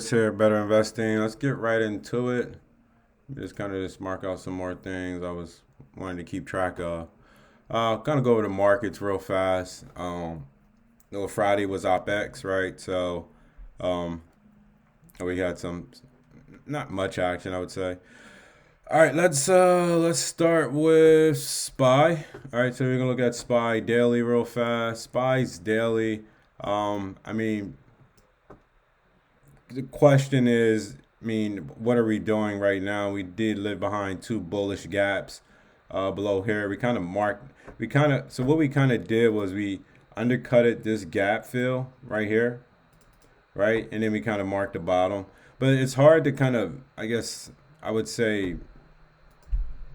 Here, better investing. Let's get right into it. Just mark out some more things I was wanting to keep track of. Kind of go over the markets real fast. Friday was OpEx, right? So, um, we had some not much action, I would say. All right, let's start with SPY. All right, so we're gonna look at SPY daily real fast. SPY's daily. I mean, the question is, what are we doing right now? We did live behind two bullish gaps below here. So what we kind of did was we undercutted this gap fill right here, right? And then we kind of marked the bottom. But it's hard to kind of, I guess, I would say,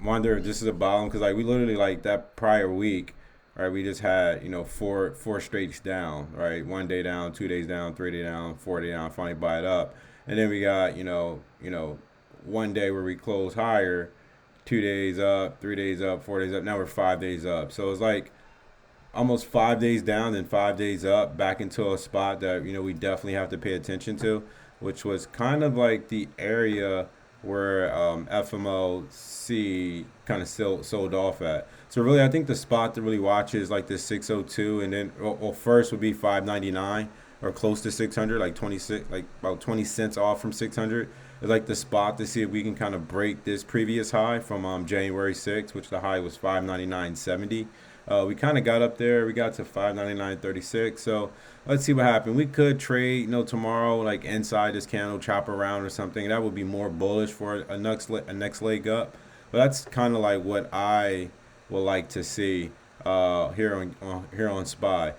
wonder if this is a bottom because like we literally like that prior week, right? We just had four straights down, right? 1 day down, 2 days down, 3 day down, 4 day down. Finally buy it up, and then we got 1 day where we close higher, 2 days up, 3 days up, 4 days up. Now we're 5 days up, so it's like almost 5 days down, then 5 days up, back into a spot that we definitely have to pay attention to, which was kind of like the area where FMOC kind of still sold off at. So really, I think the spot to really watch is like this 602, and then first would be 599 or close to 600, like 26, like about 20 cents off from 600. It's like the spot to see if we can kind of break this previous high from January 6th, which the high was 599.70. We kind of got up there. We got to 599.36. So let's see what happened. We could trade, tomorrow, like inside this candle, chop around or something. That would be more bullish for a next leg up. But that's kind of like what I would like to see here on SPY.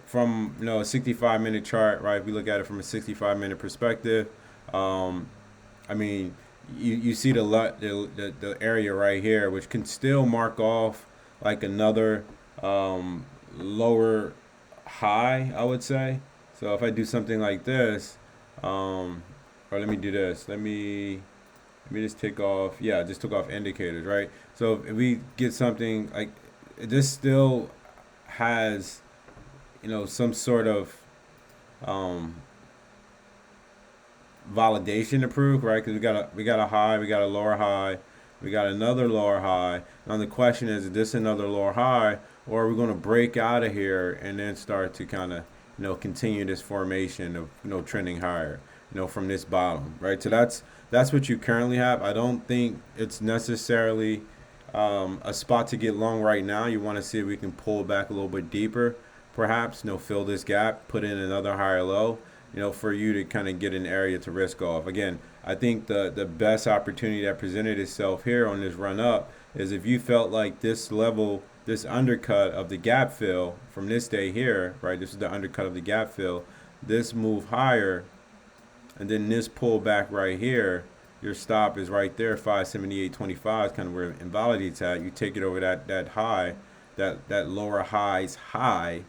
From a 65-minute chart, right? If we look at it from a 65-minute perspective, um, I mean, you see the area right here, which can still mark off like another lower high, I would say. So if I do something like this, or let me do this. Let me just take off. Yeah, I just took off indicators, right? So if we get something like this, still has some sort of um, validation to prove, right? Because we got a high, we got a lower high, we got another lower high. Now the question is this another lower high, or are we going to break out of here and then start to kind of continue this formation of trending higher, from this bottom, right? So that's what you currently have. I don't think it's necessarily a spot to get long right now. You want to see if we can pull back a little bit deeper, perhaps, fill this gap, put in another higher low, for you to kind of get an area to risk off. Again, I think the best opportunity that presented itself here on this run up is if you felt like this level, this undercut of the gap fill from this day here, right? This is the undercut of the gap fill. This move higher, and then this pullback right here, your stop is right there, 578.25 is kind of where it invalidates at. You take it over that high, that lower highs high,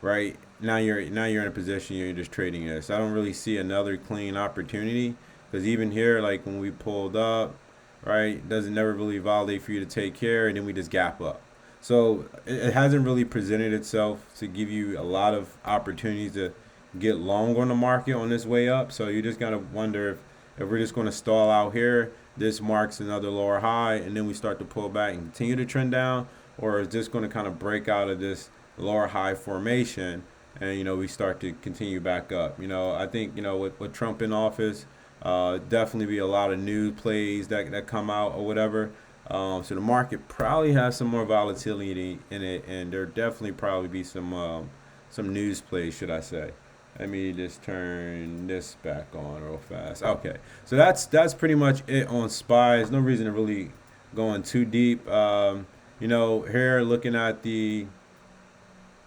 right? Now you're in a position you're just trading this. I don't really see another clean opportunity because even here, like when we pulled up, right, doesn't never really validate for you to take care, and then we just gap up. So it hasn't really presented itself to give you a lot of opportunities to get long on the market on this way up. So you just gotta wonder if we're just going to stall out here. This marks another lower high, and then we start to pull back and continue to trend down, or is this going to kind of break out of this lower high formation, and we start to continue back up. I think with Trump in office, definitely be a lot of news plays that come out or whatever. So the market probably has some more volatility in it, and there definitely probably be some news plays, should I say. Let me just turn this back on real fast. Okay, so that's pretty much it on SPY. There's no reason to really go in too deep. Here looking at the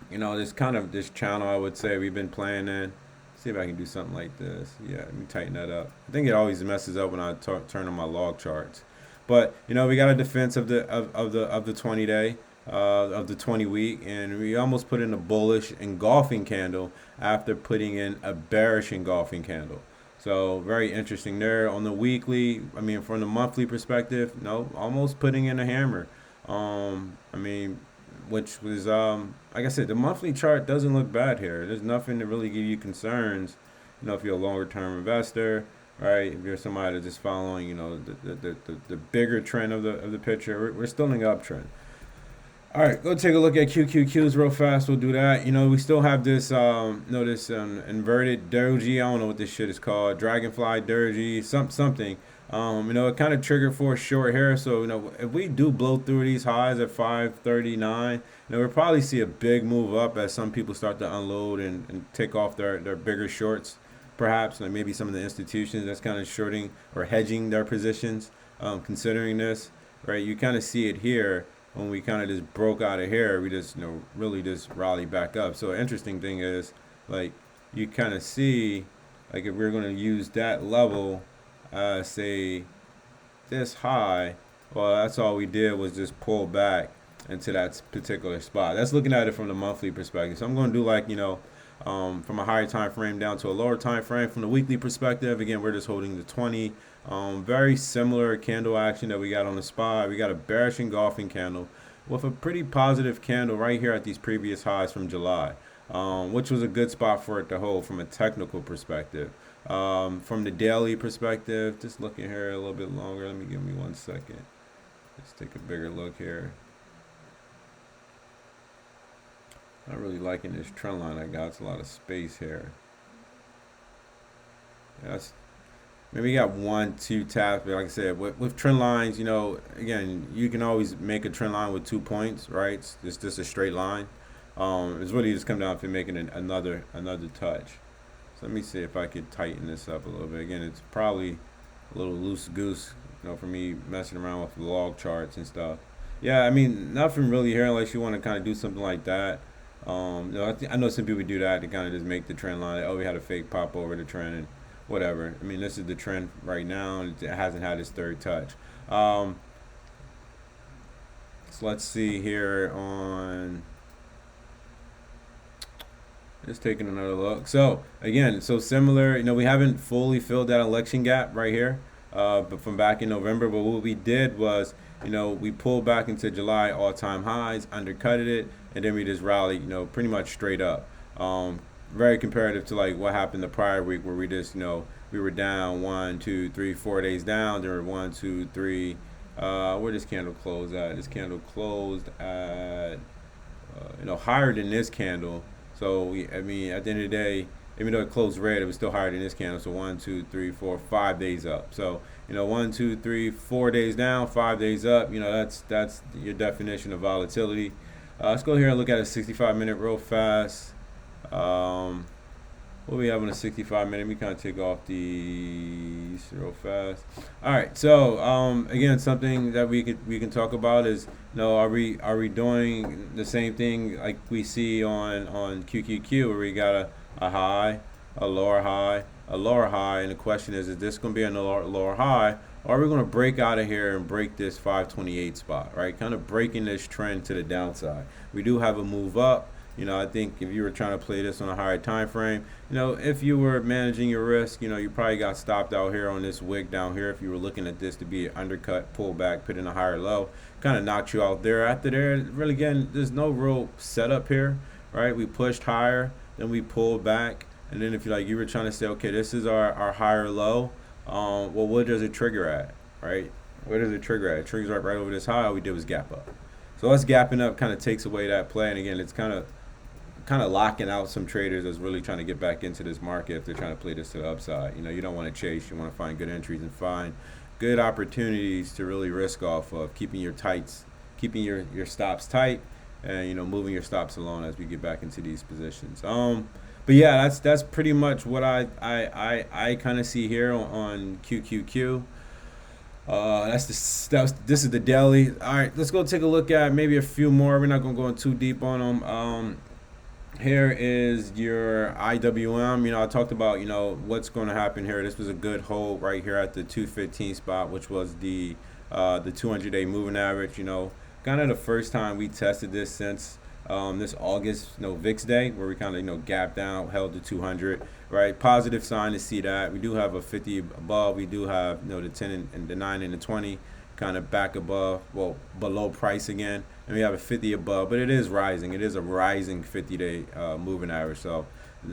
this kind of this channel, I would say we've been playing in. See if I can do something like this. Yeah, let me tighten that up. I think it always messes up when I turn on my log charts. But we got a defense of the 20 day, of the 20 week, and we almost put in a bullish engulfing candle after putting in a bearish engulfing candle. So very interesting there on the weekly. I mean, from the monthly perspective, no, almost putting in a hammer. I mean, which was like I said, the monthly chart doesn't look bad here. There's nothing to really give you concerns, if you're a longer term investor, right? If you're somebody that's just following, the bigger trend of the picture, we're still in the uptrend. All right, go take a look at QQQs real fast. We'll do that. We still have this, inverted doji. I don't know what this shit is called. Dragonfly doji, something. It kind of triggered for a short here. So, if we do blow through these highs at 539, we'll probably see a big move up as some people start to unload and take off their bigger shorts, perhaps. Like maybe some of the institutions that's kind of shorting or hedging their positions, considering this, right? You kind of see it here when we kind of just broke out of here. We just, really just rallied back up. So, an interesting thing is, like, you kind of see, like, if we're going to use that level, say this high, well, that's all we did was just pull back into that particular spot. That's looking at it from the monthly perspective. So I'm going to do like, from a higher time frame down to a lower time frame. From the weekly perspective, again, we're just holding the 20. Very similar candle action that we got on the spot. We got a bearish engulfing candle with a pretty positive candle right here at these previous highs from July, which was a good spot for it to hold from a technical perspective. From the daily perspective, just looking here a little bit longer. Give me 1 second. Let's take a bigger look here. Not really liking this trend line I got. It's a lot of space here. That's maybe you got 1, 2 taps, but like I said, with trend lines, again, you can always make a trend line with 2 points, right? It's just a straight line. It's really just come down to making another touch. So let me see if I could tighten this up a little bit. Again, it's probably a little loose goose, for me messing around with the log charts and stuff. Yeah, I mean, nothing really here unless you want to kind of do something like that. I know some people do that to kind of just make the trend line. Oh, we had a fake pop over the trend and whatever. I mean, this is the trend right now, and it hasn't had its third touch. So let's see here on. Just taking another look. So again, so similar. We haven't fully filled that election gap right here, but from back in November. But what we did was, we pulled back into July all-time highs, undercutted it, and then we just rallied, pretty much straight up. Very comparative to like what happened the prior week, where we just, we were down 1, 2, 3, 4 days down. There were 1, 2, 3. Where this candle closed at? This candle closed at, higher than this candle. So, at the end of the day, even though it closed red, it was still higher than this candle. So 1, 2, 3, 4, 5 days up. So, 1, 2, 3, 4 days down, 5 days up. That's your definition of volatility. Let's go here and look at a 65-minute real fast. What do we have on a 65-minute? We kind of take off these real fast. All right. So again, something that we can talk about is, are we doing the same thing like we see on QQQ, where we got a high, a lower high, a lower high, and the question is this going to be a lower high, or are we going to break out of here and break this 528 spot, right? Kind of breaking this trend to the downside. We do have a move up. I think if you were trying to play this on a higher time frame, if you were managing your risk, you probably got stopped out here on this wick down here. If you were looking at this to be an undercut, pull back, put in a higher low, kind of knocked you out there. After there, really, again, there's no real setup here, right? We pushed higher, then we pulled back, and then if you were trying to say, okay, this is our higher low, well, what does it trigger at, right? Where does it trigger at? It triggers right over this high. All we did was gap up. So us gapping up kind of takes away that play, and again, it's kind of locking out some traders that's really trying to get back into this market if they're trying to play this to the upside. You don't want to chase. You want to find good entries and find good opportunities to really risk off of, keeping your stops tight, and moving your stops along as we get back into these positions. But yeah, that's pretty much what I kind of see here on QQQ. This is the daily. All right, let's go take a look at maybe a few more. We're not gonna go in too deep on them. Here is your IWM. I talked about, what's going to happen here. This was a good hold right here at the 215 spot, which was the 200-day moving average. Kind of the first time we tested this since this August, VIX day, where we kind of, gapped down, held the 200, right? Positive sign to see that. We do have a 50 above. We do have, the 10 and the 9 and the 20 kind of back above, below price again. And we have a 50 above, but it is rising. It is a rising 50-day moving average. So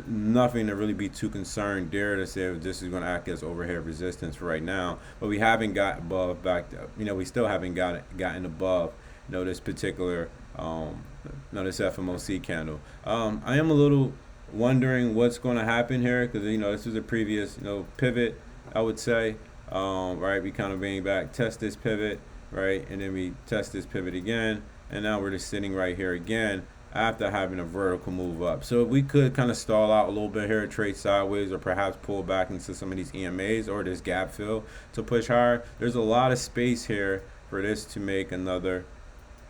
nothing to really be too concerned there to say if this is going to act as overhead resistance for right now. But we haven't got above back. We still haven't gotten above, this particular, this FMOC candle. I am a little wondering what's going to happen here because this was a previous pivot, I would say. Right, we kind of bring back, test this pivot, right, and then we test this pivot again, and now we're just sitting right here again after having a vertical move up. So if we could kind of stall out a little bit here, trade sideways, or perhaps pull back into some of these EMAs or this gap fill to push higher, there's a lot of space here for this to make another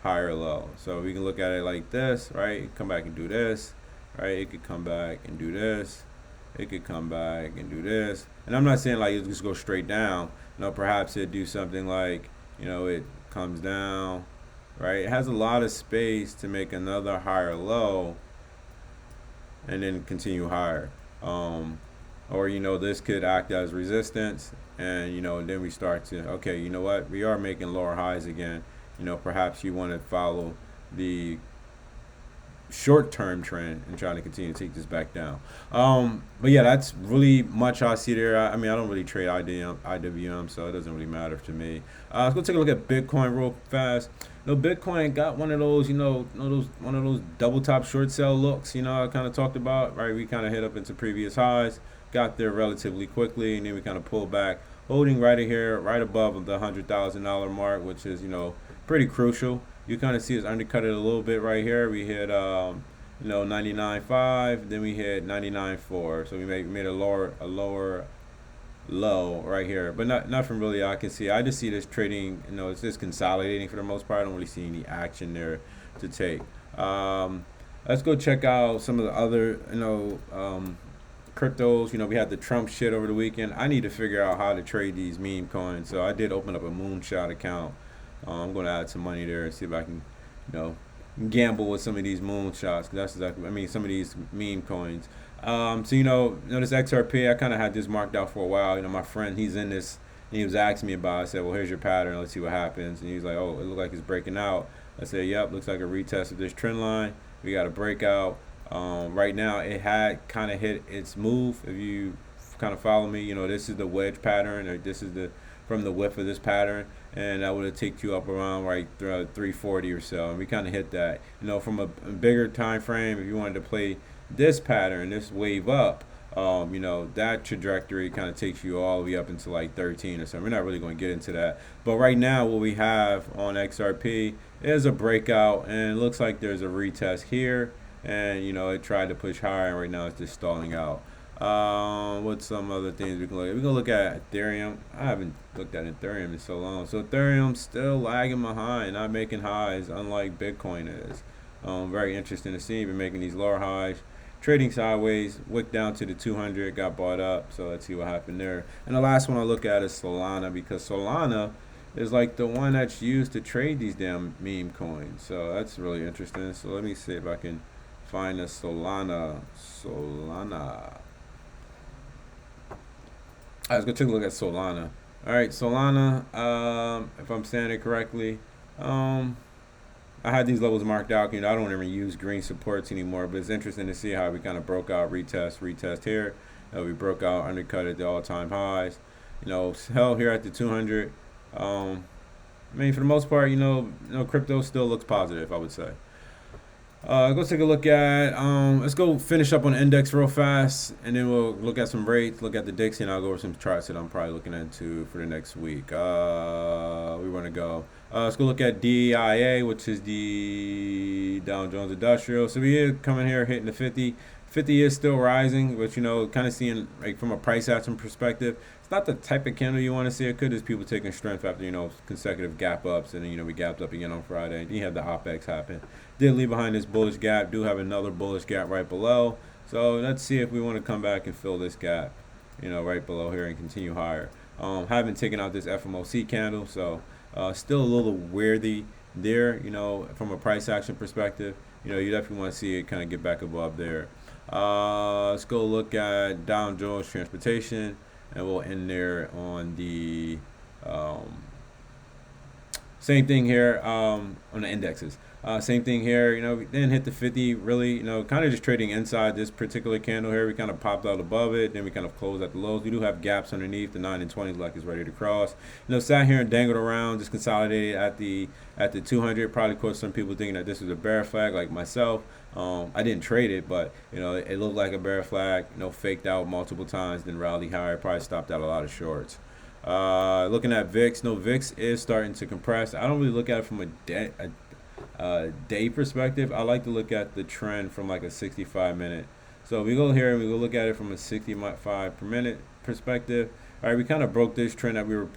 higher low. So we can look at it like this, right? Come back and do this, right? It could come back and do this. It could come back and do this. And I'm not saying like it just go straight down. Perhaps it do something like, it comes down, right? It has a lot of space to make another higher low and then continue higher. Or, this could act as resistance and, then we start to, okay, you know what? We are making lower highs again. Perhaps you want to follow the short-term trend and trying to continue to take this back down. But yeah, that's really much I see there. I don't really trade IWM, so it doesn't really matter to me. Let's go take a look at Bitcoin real fast. Bitcoin got one of those, one of those double top short sell looks, I kind of talked about, right? We kind of hit up into previous highs, got there relatively quickly, and then we kind of pulled back, holding right here, right above the $100,000 mark, which is, pretty crucial. You kind of see us undercut it a little bit right here. We hit, 99.5, then we hit 99.4. So we made a lower low right here, but nothing really I can see. I just see this trading, it's just consolidating for the most part. I don't really see any action there to take. Let's go check out some of the other, cryptos. We had the Trump shit over the weekend. I need to figure out how to trade these meme coins. So I did open up a Moonshot account. I'm going to add some money there and see if I can, gamble with some of these moonshots. Cause that's exactly, some of these meme coins. So this XRP, I kind of had this marked out for a while. My friend, he's in this, and he was asking me about it. I said, well, here's your pattern. Let's see what happens. And he's like, oh, it looks like it's breaking out. I said, yep, looks like a retest of this trend line. We got a breakout. Right now, it had kind of hit its move. If you kind of follow me, this is the wedge pattern, or this is from the width of this pattern, and that would have taken you up around 340 or so, and we kind of hit that. From a bigger time frame, if you wanted to play this pattern, this wave up, that trajectory kind of takes you all the way up into 13 or something. We're not really going to get into that, but right now what we have on XRP is a breakout, and it looks like there's a retest here, and it tried to push higher, and right now it's just stalling out. What's some other things we can look at? We're going to look at Ethereum. I haven't looked at Ethereum in so long. So Ethereum's still lagging behind, not making highs, unlike Bitcoin is. Very interesting to see. Been making these lower highs, trading sideways, wick down to the 200, got bought up. So let's see what happened there. And the last one I look at is Solana, because Solana is like the one that's used to trade these damn meme coins. So that's really interesting. So let me see if I can find a Solana. Let's go take a look at Solana. All right, Solana, if I'm saying it correctly, I had these levels marked out. I don't even use green supports anymore, but it's interesting to see how we kind of broke out, retest here. We broke out, undercut at the all-time highs. Held here at the 200. For the most part, crypto still looks positive, I would say. Go take a look at, let's go finish up on the index real fast, and then we'll look at some rates, look at the Dixie, and I'll go over some charts that I'm probably looking into for the next week. We want to go. Let's go look at DIA, which is the Dow Jones Industrial. So we are coming here hitting the 50. 50 is still rising, but kind of seeing from a price action perspective, it's not the type of candle you want to see. It could just people taking strength after consecutive gap ups, and then we gapped up again on Friday. And you had the OPEX happen. Did leave behind this bullish gap. Do have another bullish gap right below. So let's see if we want to come back and fill this gap, right below here and continue higher. Haven't taken out this FMOC candle, so still a little weirdy there. From a price action perspective, you definitely want to see it kind of get back above there. Let's go look at Dow Jones Transportation, and we'll end there on the Same thing here on the indexes. Same thing here. We didn't hit the 50 really. Kind of just trading inside this particular candle here. We kind of popped out above it. Then we kind of closed at the lows. We do have gaps underneath. The 9 and 20 like it's ready to cross. Sat here and dangled around, just consolidated at the 200. Probably caused some people thinking that this was a bear flag, like myself. I didn't trade it, but it looked like a bear flag. Faked out multiple times, then rallied higher. Probably stopped out a lot of shorts. Looking at VIX, no, VIX is starting to compress. I don't really look at it from a day perspective. I like to look at the trend from like a 65-minute. So we go here and we go look at it from a 65 per minute perspective. All right, we kind of broke this trend that we were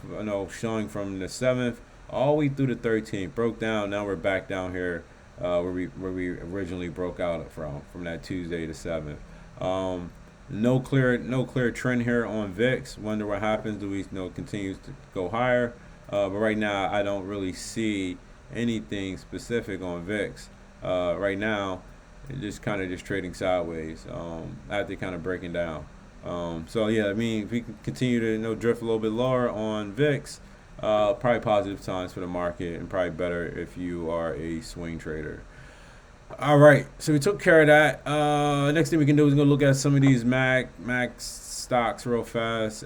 showing from the 7th all the way through the 13th. Broke down. Now we're back down here where we originally broke out from that Tuesday to 7th. No clear trend here on VIX. Wonder what happens. Do we continues to go higher? But right now I don't really see anything specific on VIX. Right now, it's just kind of just trading sideways. After kind of breaking down. So yeah, I mean, if we can continue to drift a little bit lower on VIX, probably positive times for the market, and probably better if you are a swing trader. All right, so we took care of that. Next thing we can do is gonna look at some of these Mac stocks real fast.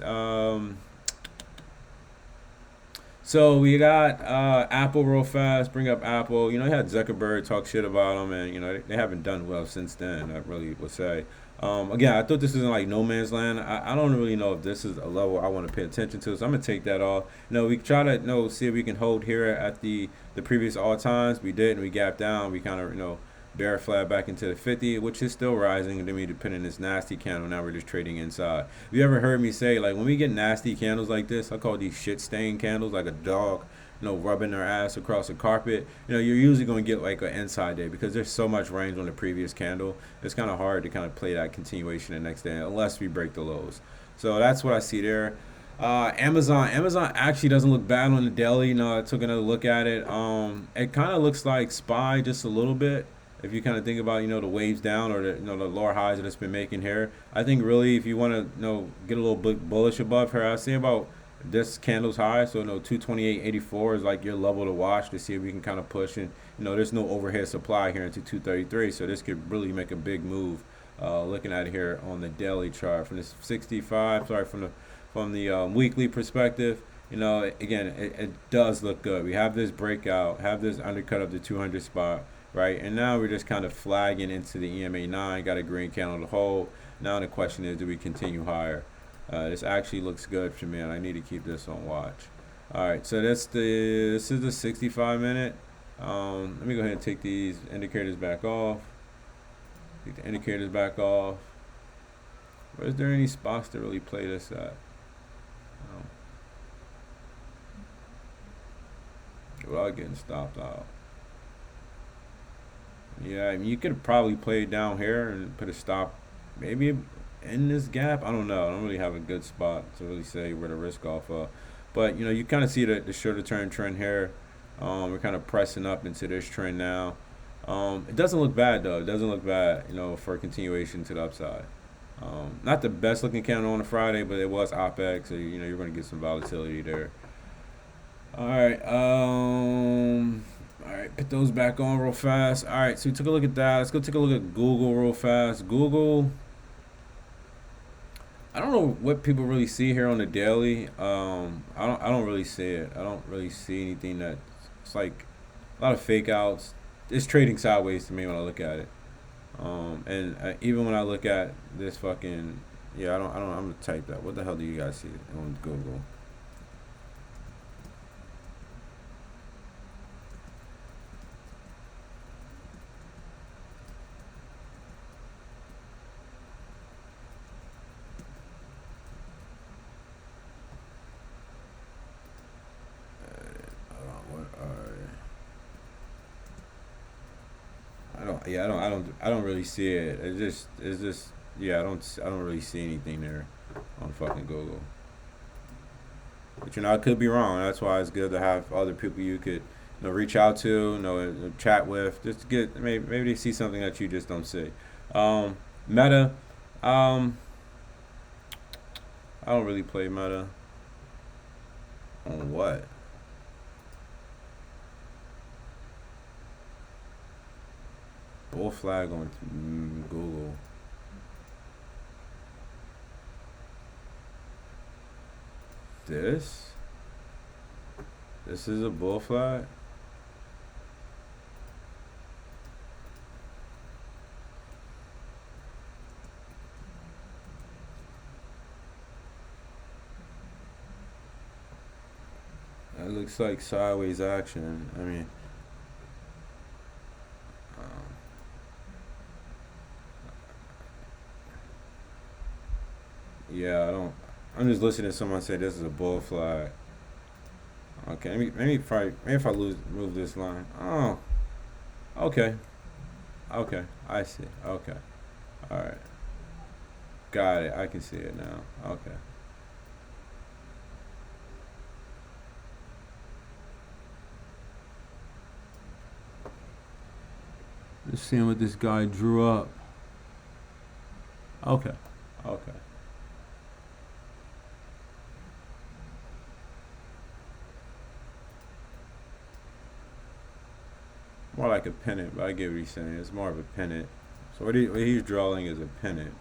So we got Apple real fast. Bring up Apple. I had Zuckerberg talk shit about them, and they haven't done well since then. I really would say. Again, I thought this was in like no man's land. I don't really know if this is a level I want to pay attention to, so I'm gonna take that off. We try to see if we can hold here at the previous all times. We did, and we gapped down. We kind of bear flat back into the 50, which is still rising. And then we depend on this nasty candle. Now we're just trading inside. Have you ever heard me say, like, when we get nasty candles like this, I call these shit stain candles, like a dog, rubbing their ass across a carpet. You're usually going to get like an inside day because there's so much range on the previous candle. It's kind of hard to kind of play that continuation the next day unless we break the lows. So that's what I see there. Amazon actually doesn't look bad on the daily. I took another look at it. It kind of looks like SPY just a little bit. If you kind of think about the waves down or the lower highs that it's been making here, I think really if you want to get a little bit bullish above here, I see about this candle's high. So 228.84 is like your level to watch to see if we can kind of push, and there's no overhead supply here into 233, so this could really make a big move. Looking at it here on the daily chart from this 65, sorry, from the weekly perspective. Again, it does look good. We have this breakout, have this undercut of the 200 spot. Right, and now we're just kind of flagging into the EMA 9, got a green candle to hold. Now the question is, do we continue higher? This actually looks good to me, and I need to keep this on watch. All right, so this is the 65-minute. Let me go ahead and take these indicators back off. Take the indicators back off. Is there any spots to really play this at? Without getting stopped out. Yeah, I mean, you could probably play it down here and put a stop maybe in this gap. I don't know. I don't really have a good spot to really say where to risk off of. But, you kind of see the shorter term trend here. We're kind of pressing up into this trend now. It doesn't look bad, though. It doesn't look bad, for a continuation to the upside. Not the best looking candle on a Friday, but it was OPEC, so, you're going to get some volatility there. All right. All right, put those back on real fast. All right, so we took a look at that. Let's go take a look at Google real fast. Google, I don't know what people really see here on the daily. I don't really see it. I don't really see anything that it's like a lot of fake outs. It's trading sideways to me when I look at it. And even when I look at this fucking, yeah, I'm gonna type that. What the hell do you guys see on Google? I don't really see it. It's just yeah, I don't really see anything there on fucking Google. But I could be wrong. That's why it's good to have other people you could reach out to, chat with, just to get maybe they see something that you just don't see. Meta, I don't really play Meta. On what? Bull flag on Google. This is a bull flag. That looks like sideways action. I mean, yeah, I don't. I'm just listening to someone say this is a bull flag. Okay, maybe if I move this line. Oh, okay, okay, I see. Okay, all right, got it. I can see it now. Okay. Just seeing what this guy drew up. Okay, okay. More like a pennant, but I get what he's saying. It's more of a pennant. So what he's drawing is a pennant.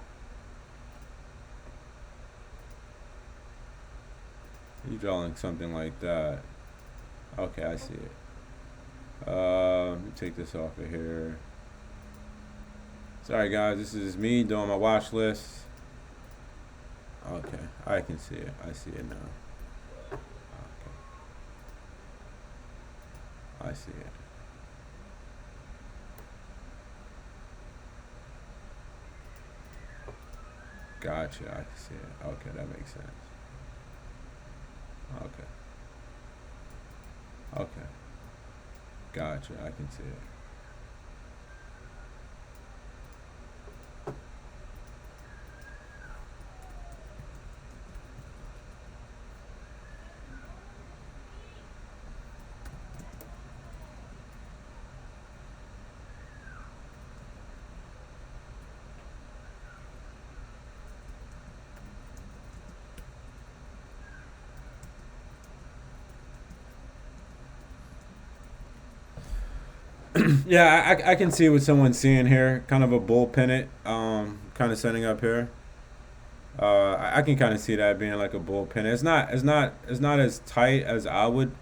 He's drawing something like that. Okay, I see it. Let me take this off of here. Sorry guys, this is me doing my watch list. Okay, I can see it. I see it now. Okay, I see it. Gotcha, I can see it. Okay, that makes sense. Okay, okay, gotcha, I can see it. Yeah, I can see what someone's seeing here. Kind of a bull pennant, kind of setting up here. I can kind of see that being like a bull pennant. It's not as tight as I would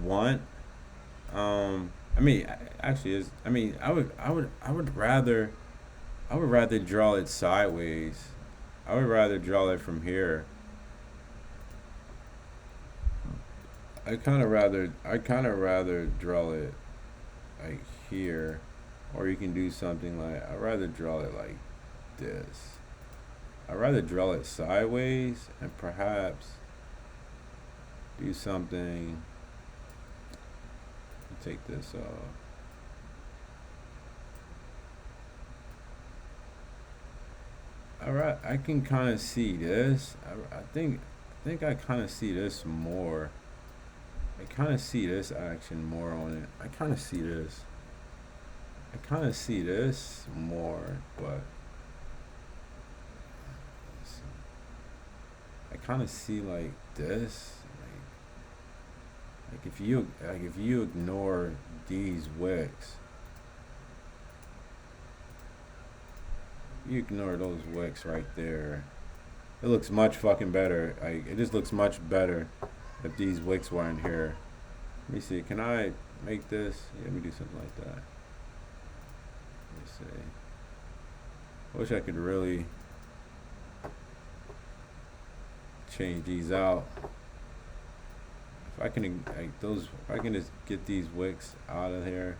want. I mean, actually, is I mean, I would rather draw it sideways. I would rather draw it from here. I kind of rather draw it like here, or you can do something like I'd rather draw it like this. I'd rather draw it sideways and perhaps do something. Take this off. All right, I can kind of see this. I think I kind of see this more. I kind of see this action more on it. I kind of see this. I kind of see this more, but I kind of see like this. Like if you ignore these wicks, you ignore those wicks right there. It looks much fucking better. Like it just looks much better if these wicks weren't here. Let me see. Can I make this? Yeah, let me do something like that. Let me see. I wish I could really change these out. If I can like those, if I can just get these wicks out of here.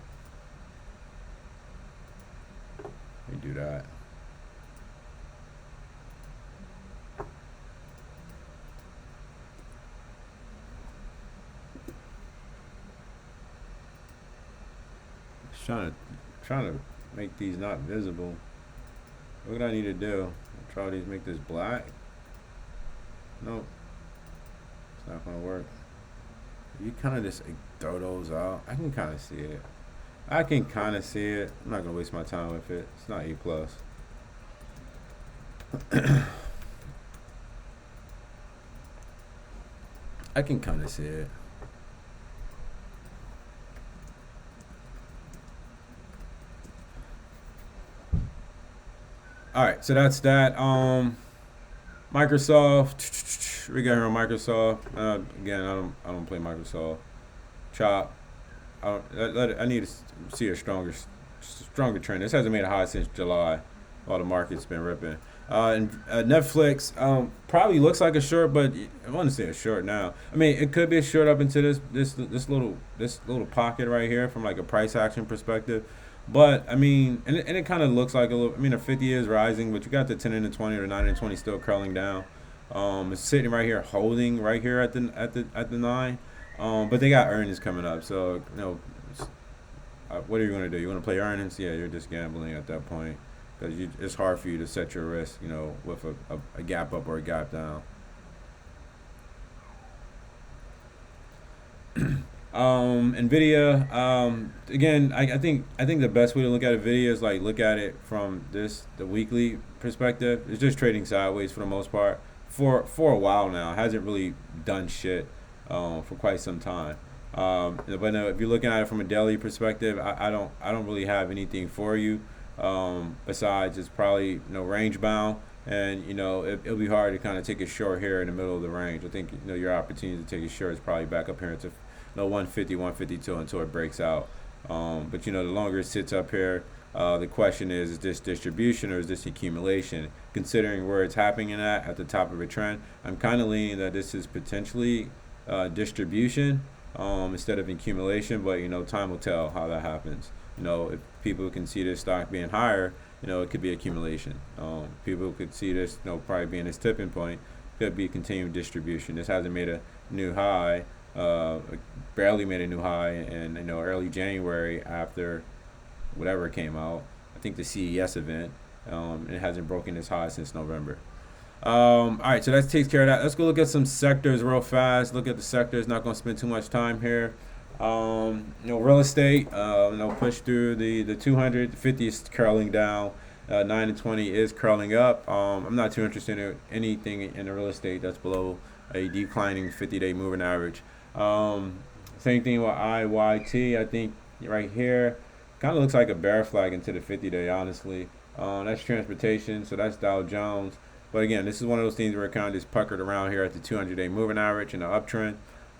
Let me do that. Trying to make these not visible. What do I need to do? Try these, make this black. Nope, it's not gonna work. You kind of just like, throw those out. I can kind of see it. I can kind of see it. I'm not gonna waste my time with it. It's not E plus. I can kind of see it. All right, so that's that. Microsoft, we got here on Microsoft. Again, I don't play Microsoft. Chop. I need to see a stronger trend. This hasn't made a high since July. All the market's been ripping. And Netflix probably looks like a short, but I want to say a short now. I mean, it could be a short up into this little pocket right here from like a price action perspective. But I mean, and it kind of looks like a little. I mean, the 50 is rising, but you got the 10 and the 20 or the 9 and 20 still curling down. It's sitting right here, holding right here at the 9. But they got earnings coming up, so what are you going to do? You want to play earnings? Yeah, you're just gambling at that point because it's hard for you to set your risk, with a gap up or a gap down. Nvidia. Again, I think the best way to look at Nvidia is like look at it from the weekly perspective. It's just trading sideways for the most part for a while now. It hasn't really done shit for quite some time. But no, if you're looking at it from a daily perspective, I don't really have anything for you. Besides, it's probably range bound, and it'll be hard to kind of take a short here in the middle of the range. I think your opportunity to take a short is probably back up here into 150, 152 until it breaks out. But the longer it sits up here, the question is this distribution or is this accumulation? Considering where it's happening at the top of a trend, I'm kind of leaning that this is potentially distribution instead of accumulation. But time will tell how that happens. If people can see this stock being higher, it could be accumulation. People could see this, probably being this tipping point, could be continued distribution. This hasn't made a new high, barely made a new high in early January after whatever came out. I think the CES event. It hasn't broken this high since November. All right, so that takes care of that. Let's go look at some sectors real fast. Look at the sectors. Not going to spend too much time here. Real estate. Push through the 200. The 50 is curling down. 9 and 20 is curling up. I'm not too interested in anything in the real estate that's below a declining 50-day moving average. Same thing with IYT. I think right here kind of looks like a bear flag into the 50-day, honestly. That's transportation, so that's Dow Jones. But again, this is one of those things where it kind of just puckered around here at the 200-day moving average in the uptrend.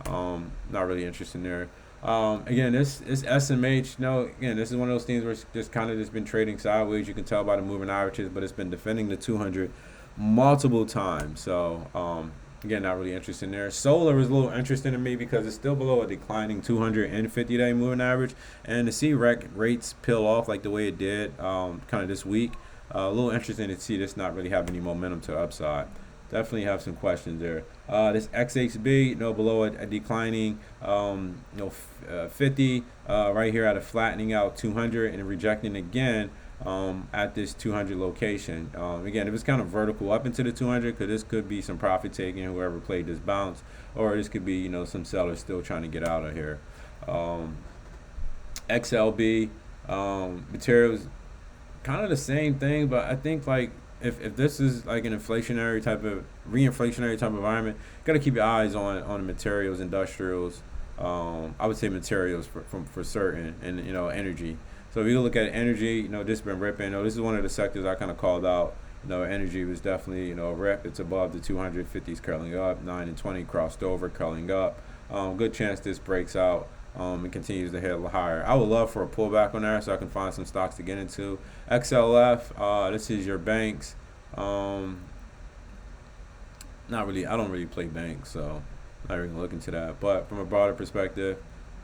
Not really interested in there. Again, this SMH. Again, this is one of those things where it's just kind of just been trading sideways. You can tell by the moving averages, but it's been defending the 200 multiple times. So again, not really interested in there. Solar is a little interesting to me because it's still below a declining 250-day moving average, and to see rates peel off like the way it did kind of this week, a little interesting to see this not really have any momentum to the upside. Definitely have some questions there. This XHB, below a declining 50, right here at a flattening out 200 and rejecting again at this 200 location. Again, if it's kind of vertical up into the 200, because this could be some profit taking, whoever played this bounce, or this could be some sellers still trying to get out of here. XLB materials, kind of the same thing, but I think like if this is like an inflationary type of reinflationary type of environment, got to keep your eyes on the materials, industrials. I would say materials for certain, and energy. So if you look at energy, this been ripping. This is one of the sectors I kind of called out. Energy was definitely a rip. It's above the 250s curling up. 9 and 20 crossed over, curling up. Good chance this breaks out. And continues to hit higher. I would love for a pullback on there so I can find some stocks to get into. XLF, this is your banks. Not really. I don't really play banks, so not even look into that. But from a broader perspective,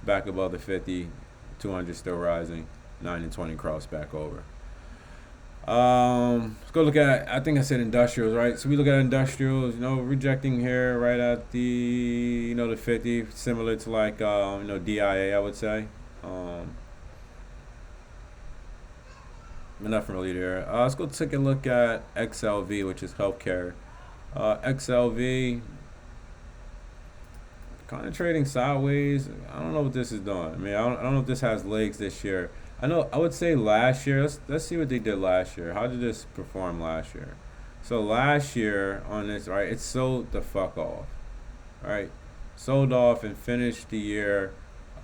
back above the 50, 200 still rising. 9 and 20 cross back over. Let's go look at, I think I said industrials, right? So we look at industrials, rejecting here right at the, the 50, similar to like, DIA, I would say. Nothing really there. Let's go take a look at XLV, which is healthcare. XLV, kind of trading sideways. I don't know what this is doing. I mean, I don't know if this has legs this year. I would say last year. Let's see what they did last year. How did this perform last year? So last year on this, right, it sold the fuck off, right? Sold off and finished the year.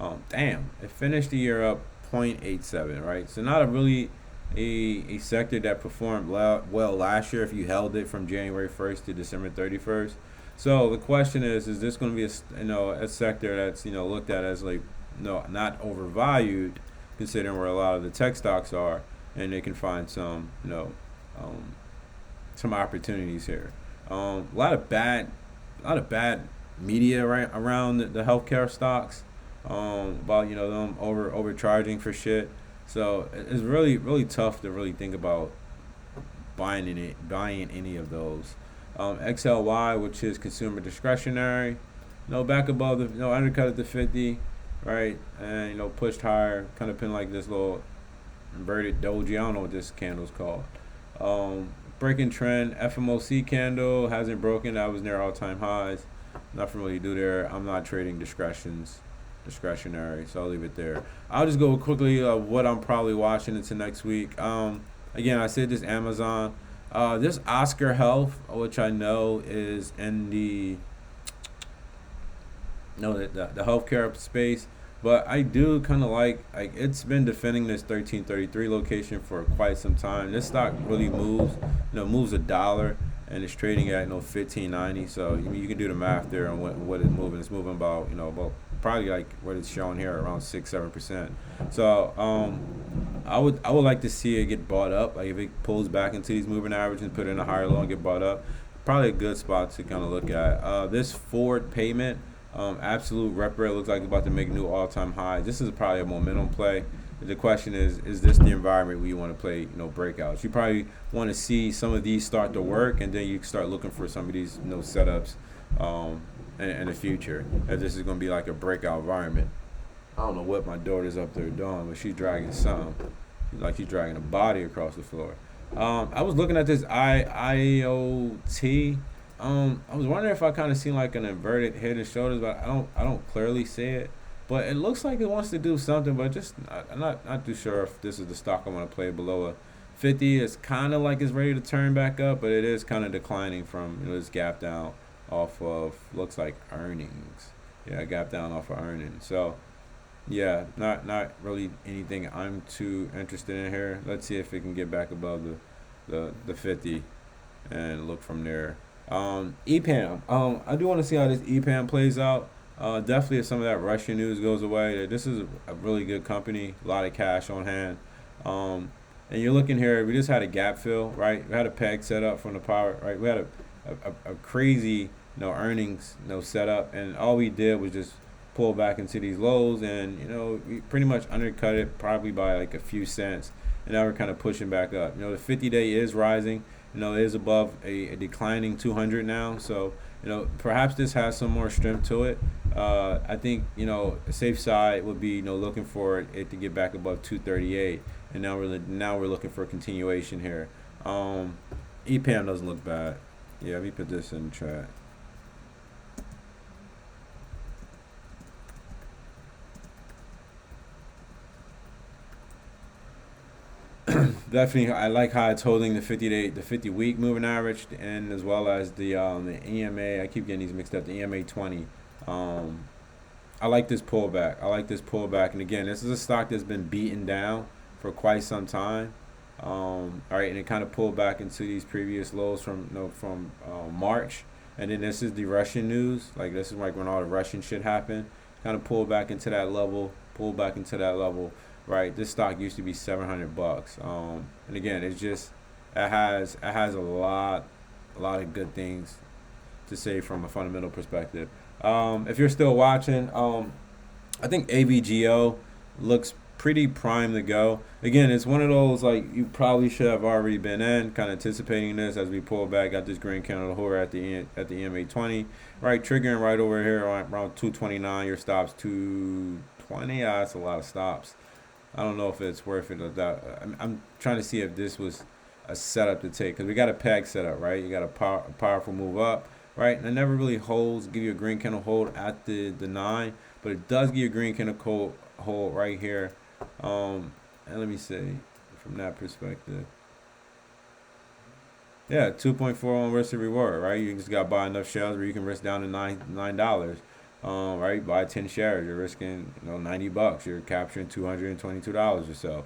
It finished the year up 0.87, right? So not a really a sector that performed well last year if you held it from January 1st to December 31st. So the question is this going to be a sector that's looked at as like not overvalued, considering where a lot of the tech stocks are, and they can find um, some opportunities here. A lot of bad media right around the healthcare stocks, about them overcharging for shit. So it's really tough to really think about buying any of those. XLY, which is consumer discretionary, back above the undercut at the 50, right, and pushed higher, kind of been like this little inverted doji. I don't know what this candle's called. Breaking trend, FMOC candle hasn't broken. That was near all time highs. Nothing really to do there. I'm not trading discretionary, so I'll leave it there. I'll just go quickly what I'm probably watching into next week. Again, I said this Amazon, this Oscar Health, which I know is in the healthcare space, but I do kind of like it's been defending this 1333 location for quite some time. This stock really moves a dollar, and it's trading at 1590. So you can do the math there on what it's moving. It's moving about probably like what it's showing here, around 6-7%. So I would like to see it get bought up. Like if it pulls back into these moving averages and put in a higher low and get bought up, probably a good spot to kind of look at. This forward payment, absolute rep rate looks like it's about to make new all-time highs. This is probably a momentum play. The question is this the environment where you want to play, breakouts? You probably want to see some of these start to work, and then you start looking for some of these, setups, in the future. If this is going to be like a breakout environment. I don't know what my daughter's up there doing, but she's dragging something. Like she's dragging a body across the floor. I was looking at this IOT. I was wondering if I kind of seen like an inverted head and shoulders, but I don't clearly see it. But it looks like it wants to do something, but just I'm not too sure if this is the stock I want to play below a 50. It's kind of like it's ready to turn back up, but it is kind of declining from this gap down off of looks like earnings. Yeah, gap down off of earnings. So yeah, not really anything I'm too interested in here. Let's see if it can get back above the 50 and look from there. EPAM. I do want to see how this EPAM plays out. Definitely if some of that Russian news goes away, this is a really good company, a lot of cash on hand. And you're looking here, we just had a gap fill, right? We had a peg set up from the power, right? We had a crazy, earnings, set up, and all we did was just pull back into these lows, and we pretty much undercut it probably by like a few cents, and now we're kind of pushing back up. The 50-day is rising. It is above a declining 200 now, so perhaps this has some more strength to it. I think a safe side would be looking for it to get back above 238, and now we're looking for a continuation here. EPAM doesn't look bad. Yeah, let me put this in the chat. Definitely, I like how it's holding the 50-week moving average, and as well as the EMA. I keep getting these mixed up. The EMA 20. I like this pullback. And again, this is a stock that's been beaten down for quite some time. All right, and it kind of pulled back into these previous lows from March, and then this is the Russian news. Like this is like when all the Russian shit happened. Kind of pulled back into that level. Right, this stock used to be $700. And again, it has a lot of good things to say from a fundamental perspective. If you're still watching, I think AVGO looks pretty primed to go. Again, it's one of those like you probably should have already been in, kind of anticipating this as we pull back. Got this green candle holder at the EMA 20, right, triggering right over here around 229. Your stops 220. That's a lot of stops. I don't know if it's worth it or that. I'm trying to see if this was a setup to take, because we got a peg setup, right? You got a powerful move up, right? And it never really give you a green candle hold at the 9, but it does give you a green candle hold right here. And let me see from that perspective. Yeah, 2.41 risk to reward, right? You just got to buy enough shares where you can risk down to $9. Right, buy 10 shares, you're risking $90. You're capturing $222 or so.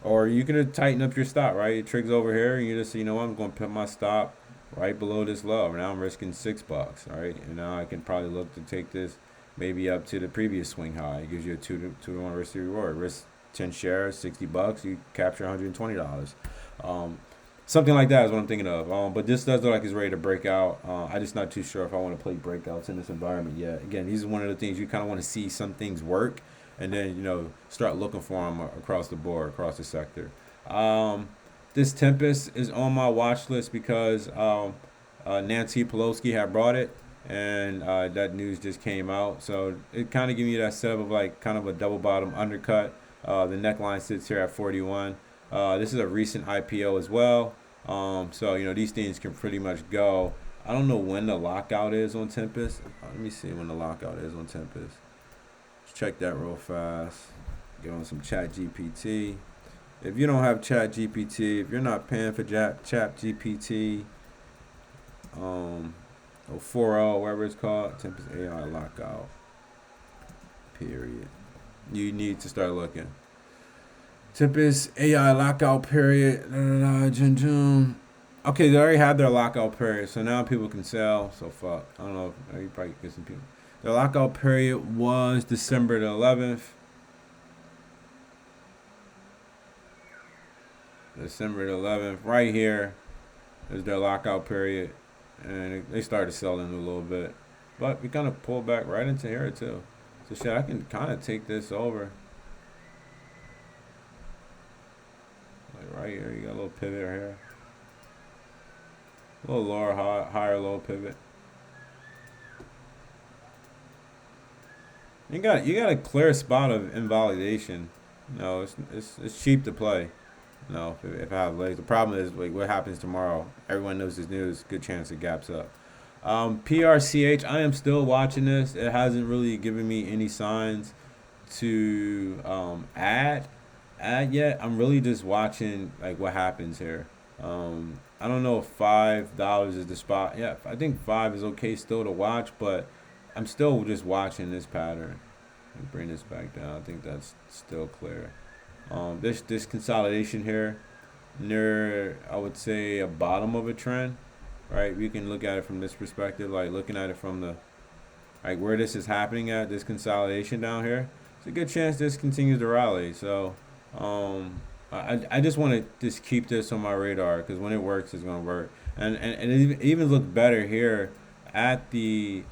Or you can tighten up your stop, right? It triggers over here, and you just say, you know what, I'm going to put my stop right below this low. Now I'm risking $6, right? And now I can probably look to take this maybe up to the previous swing high. It gives you a two to one risk to reward. Risk 10 shares, $60, you capture $120. Um, Something like that is what I'm thinking of. But this does look like it's ready to break out. I'm just not too sure if I want to play breakouts in this environment yet. Again, these are one of the things you kind of want to see some things work, and then start looking for them across the board, across the sector. Um, this Tempest is on my watch list because Nancy Pelosi had brought it, and that news just came out. So it kind of gives you that setup of like kind of a double bottom undercut. The neckline sits here at 41. This is a recent IPO as well. So these things can pretty much go. I don't know when the lockout is on Tempest. Let me see when the lockout is on Tempest. Let's check that real fast. Get on some Chat GPT. If you don't have Chat GPT, if you're not paying for Chat GPT, or 4.0, whatever it's called, Tempest AI lockout. Period. You need to start looking. Tempest AI lockout period. Okay, they already had their lockout period, so now people can sell. So fuck. I don't know. You probably get some people. Their lockout period was December the 11th. December the 11th. Right here is their lockout period. And they started selling a little bit. But we kind of pulled back right into here too. So shit, I can kind of take this over. Like right here, you got a little pivot right here. A little lower, higher, low pivot. You got a clear spot of invalidation. No, it's cheap to play. No, if I have legs. The problem is like what happens tomorrow. Everyone knows this news. Good chance it gaps up. PRCH. I am still watching this. It hasn't really given me any signs to add yet. I'm really just watching like what happens here. I don't know if $5 is the spot. Yeah, I think 5 is okay still to watch, but I'm still just watching this pattern. Let me bring this back down. I think that's still clear. This consolidation here near, I would say, a bottom of a trend, right? We can look at it from this perspective, like looking at it from the like where this is happening at, this consolidation down here. It's a good chance this continues to rally. So I just want to just keep this on my radar because when it works, it's gonna work. And it even looked better here at the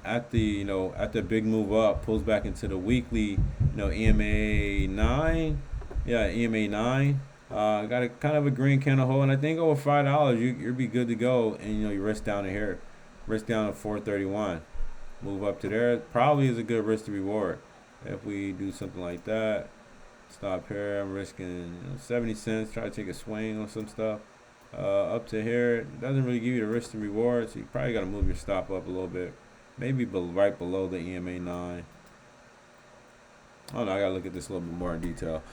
big move up, pulls back into the weekly, EMA 9. Yeah, EMA 9. Got a kind of a green candle hold, and I think over $5, you'll be good to go. And you risk down to here, risk down to 431, move up to there. Probably is a good risk to reward. If we do something like that, stop here. I'm risking 70 cents. Try to take a swing on some stuff. Up to here, it doesn't really give you the risk to reward, so you probably got to move your stop up a little bit, maybe right below the EMA 9. Oh no, I gotta look at this a little bit more in detail.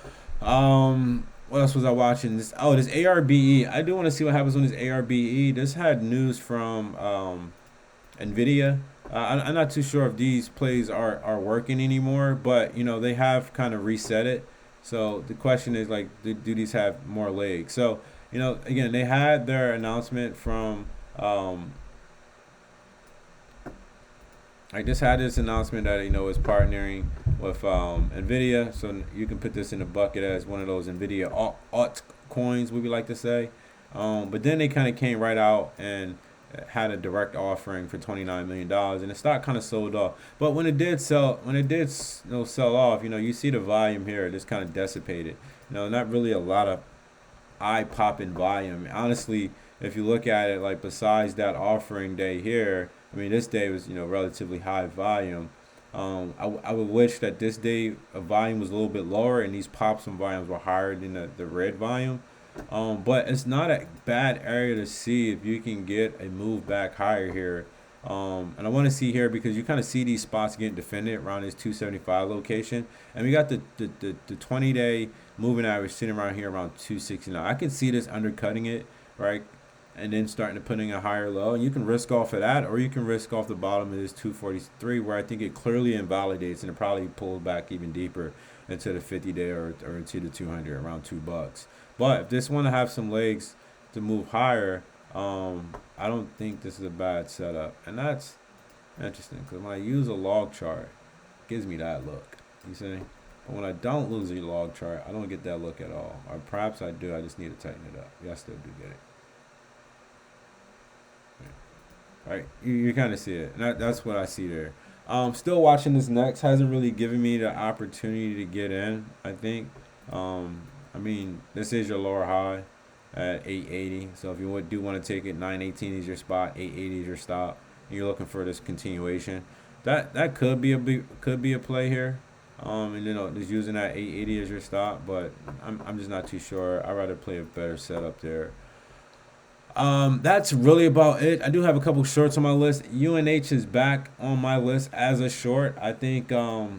What else was I watching? This ARBE. I do want to see what happens on this ARBE. This had news from Nvidia. I'm not too sure if these plays are working anymore, but they have kind of reset it. So the question is like, do these have more legs? So again, they had their announcement from I just had this announcement that is partnering with Nvidia, so you can put this in a bucket as one of those Nvidia alt coins, we like to say. But then they kind of came right out and had a direct offering for $29 million, and the stock kind of sold off. But when it did sell off, you see the volume here just kind of dissipated. Not really a lot of eye-popping volume. Honestly, if you look at it, like besides that offering day here, I mean, this day was relatively high volume. I would wish that this day volume was a little bit lower and these pops and volumes were higher than the red volume. But it's not a bad area to see if you can get a move back higher here. And I want to see here because you kind of see these spots getting defended around this 275 location. And we got the 20-day moving average sitting around here around 269. I can see this undercutting it, right? and then starting to putting a higher low, and you can risk off of that, or you can risk off the bottom of this 243, where I think it clearly invalidates and it probably pulls back even deeper into the 50-day or into the 200 around $2. But if this want to have some legs to move higher, I don't think this is a bad setup, and that's interesting because when I use a log chart, it gives me that look. You see? But when I don't lose a log chart, I don't get that look at all. Or perhaps I do. I just need to tighten it up. Yeah, I still do get it. Right, you kind of see it. And that's what I see there. Still watching this next. Hasn't really given me the opportunity to get in, I think. I mean, this is your lower high at 880. So if you do want to take it, 918 is your spot, 880 is your stop. And you're looking for this continuation. That could be a play here. And just using that 880 as your stop, but I'm just not too sure. I'd rather play a better setup there. That's really about it. I do have a couple shorts on my list. UNH is back on my list as a short. I think what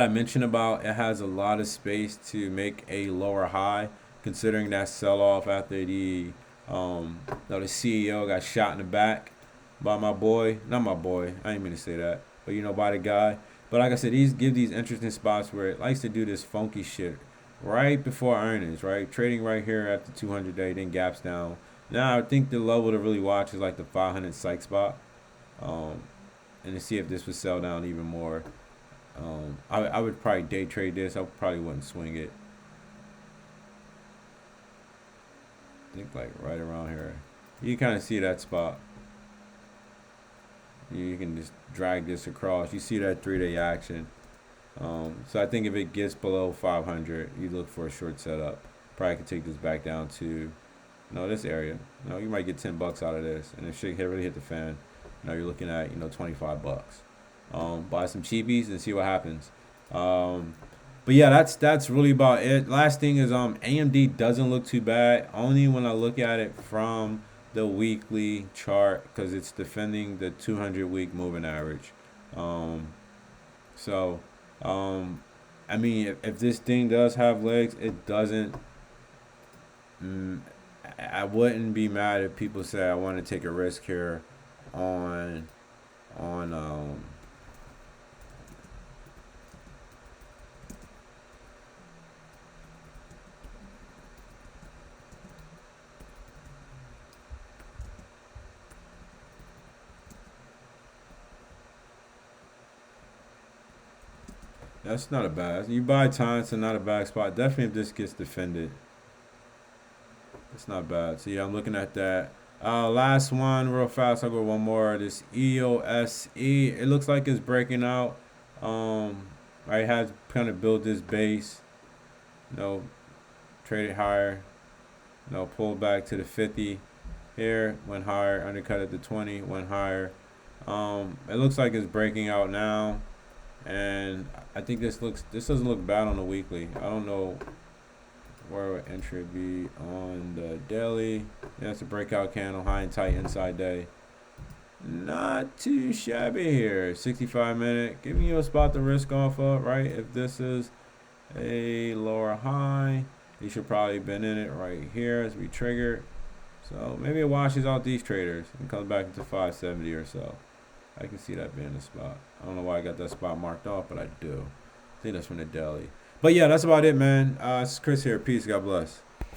I mentioned about it has a lot of space to make a lower high, considering that sell off after the CEO got shot in the back by my boy. Not my boy. I didn't mean to say that, but by the guy. But like I said, give these interesting spots where it likes to do this funky shit right before earnings, right? Trading right here at the 200-day, then gaps down. Now I think the level to really watch is like the 500 psych spot, and to see if this would sell down even more. I would probably day trade this. I probably wouldn't swing it. I think like right around here. You kind of see that spot. You can just drag this across. You see that 3-day action. So I think if it gets below 500, you look for a short setup. Probably could take this back down to, this area. You might get $10 out of this, and if shit really hit the fan, you're looking at $25. Buy some cheapies and see what happens. But yeah, that's really about it. Last thing is AMD doesn't look too bad. Only when I look at it from the weekly chart, because it's defending the 200-week moving average. I mean, if this thing does have legs, it doesn't. I wouldn't be mad if people say I want to take a risk here on That's not a bad. You buy time, it's not a bad spot. Definitely if this gets defended, it's not bad. So yeah, I'm looking at that. Last one, real fast. I'll go one more. This EOSE. It looks like it's breaking out. I had kind of built this base. Trade it higher. Pull back to the 50. Here went higher. Undercut at the 20. Went higher. It looks like it's breaking out now. And I think this doesn't look bad on the weekly. I don't know where would entry be on the daily. Yeah, it's a breakout candle, high and tight inside day. Not too shabby here. 65-minute, giving you a spot to risk off of, right? If this is a lower high, you should probably been in it right here as we triggered. So maybe it washes out these traders and comes back into 570 or so. I can see that being the spot. I don't know why I got that spot marked off, but I do. I think that's from the daily. But yeah, that's about it, man. It's Chris here. Peace. God bless.